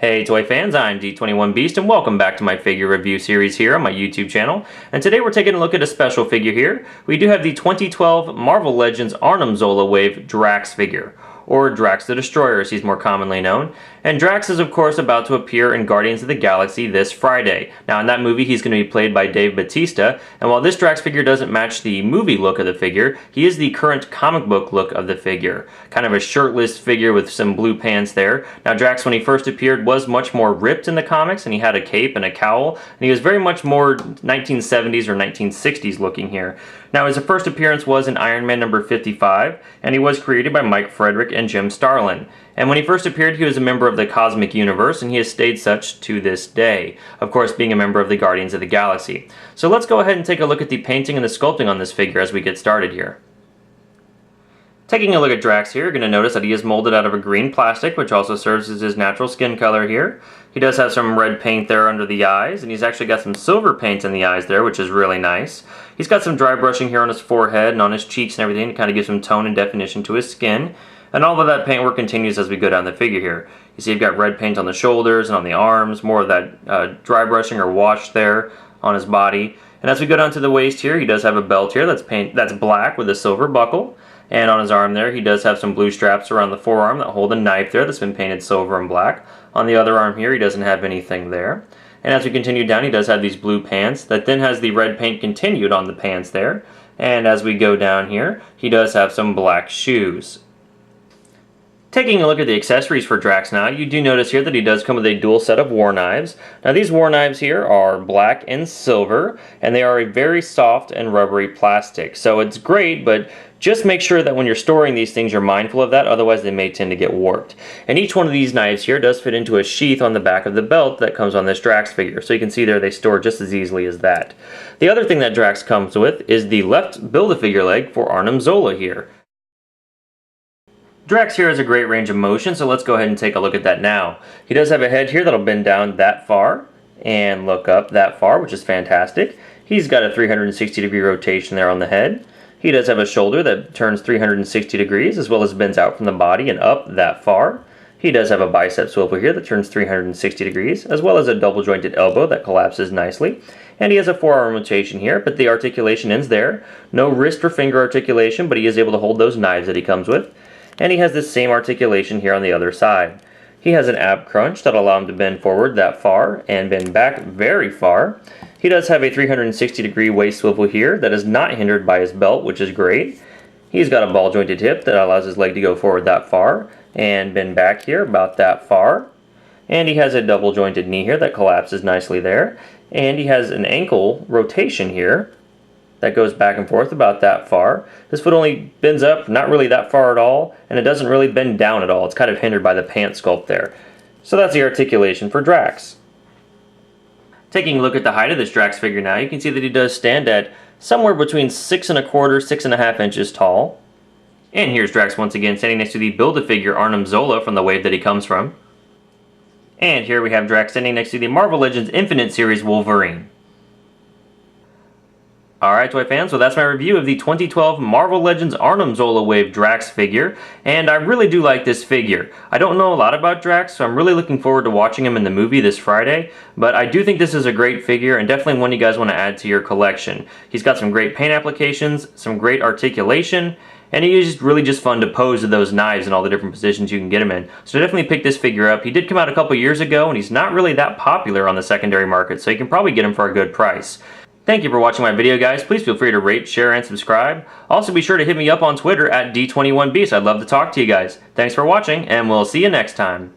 Hey toy fans, I'm D21 Beast and welcome back to my figure review series here on my YouTube channel. And today we're taking a look at a special figure here. We do have the 2012 Marvel Legends Arnim Zola Wave Drax figure, or Drax the Destroyer as he's more commonly known. And Drax is of course about to appear in Guardians of the Galaxy this Friday. Now in that movie he's going to be played by Dave Bautista, and while this Drax figure doesn't match the movie look of the figure, he is the current comic book look of the figure. Kind of a shirtless figure with some blue pants there. Now Drax, when he first appeared, was much more ripped in the comics, and he had a cape and a cowl, and he was very much more 1970s or 1960s looking here. Now his first appearance was in Iron Man number 55, and he was created by Mike Frederick and Jim Starlin. And when he first appeared, he was a member of the Cosmic Universe, and he has stayed such to this day, of course being a member of the Guardians of the Galaxy. So let's go ahead and take a look at the painting and the sculpting on this figure as we get started here. Taking a look at Drax here, you're going to notice that he is molded out of a green plastic, which also serves as his natural skin color here. He does have some red paint there under the eyes, and he's actually got some silver paint in the eyes there, which is really nice. He's got some dry brushing here on his forehead and on his cheeks and everything to kind of give some tone and definition to his skin. And all of that paint work continues as we go down the figure here. You see you've got red paint on the shoulders and on the arms, more of that dry brushing or wash there on his body. And as we go down to the waist here, he does have a belt here that's black with a silver buckle. And on his arm there, he does have some blue straps around the forearm that hold a knife there that's been painted silver and black. On the other arm here, he doesn't have anything there. And as we continue down, he does have these blue pants that then has the red paint continued on the pants there. And as we go down here, he does have some black shoes. Taking a look at the accessories for Drax now, you do notice here that he does come with a dual set of war knives. Now these war knives here are black and silver, and they are a very soft and rubbery plastic. So it's great, but just make sure that when you're storing these things you're mindful of that, otherwise they may tend to get warped. And each one of these knives here does fit into a sheath on the back of the belt that comes on this Drax figure. So you can see there they store just as easily as that. The other thing that Drax comes with is the left Build-A-Figure leg for Arnim Zola here. Drax here has a great range of motion, so let's go ahead and take a look at that now. He does have a head here that'll bend down that far and look up that far, which is fantastic. He's got a 360-degree rotation there on the head. He does have a shoulder that turns 360 degrees as well as bends out from the body and up that far. He does have a bicep swivel here that turns 360 degrees as well as a double jointed elbow that collapses nicely. And he has a forearm rotation here, but the articulation ends there. No wrist or finger articulation, but he is able to hold those knives that he comes with. And he has this same articulation here on the other side. He has an ab crunch that'll allow him to bend forward that far and bend back very far. He does have a 360-degree waist swivel here that is not hindered by his belt, which is great. He's got a ball jointed hip that allows his leg to go forward that far and bend back here about that far. And he has a double jointed knee here that collapses nicely there. And he has an ankle rotation here that goes back and forth about that far. This foot only bends up, not really that far at all, and it doesn't really bend down at all. It's kind of hindered by the pant sculpt there. So that's the articulation for Drax. Taking a look at the height of this Drax figure now, you can see that he does stand at somewhere between 6 1/4, 6.5 inches tall. And here's Drax once again standing next to the Build-A-Figure Arnim Zola from the wave that he comes from. And here we have Drax standing next to the Marvel Legends Infinite Series Wolverine. Alright toy fans, so that's my review of the 2012 Marvel Legends Arnim Zola Wave Drax figure, and I really do like this figure. I don't know a lot about Drax, so I'm really looking forward to watching him in the movie this Friday, but I do think this is a great figure and definitely one you guys want to add to your collection. He's got some great paint applications, some great articulation, and he is really just fun to pose to those knives and all the different positions you can get him in. So definitely pick this figure up. He did come out a couple years ago, and he's not really that popular on the secondary market, so you can probably get him for a good price. Thank you for watching my video, guys. Please feel free to rate, share, and subscribe. Also, be sure to hit me up on Twitter at D21Beast. I'd love to talk to you guys. Thanks for watching, and we'll see you next time.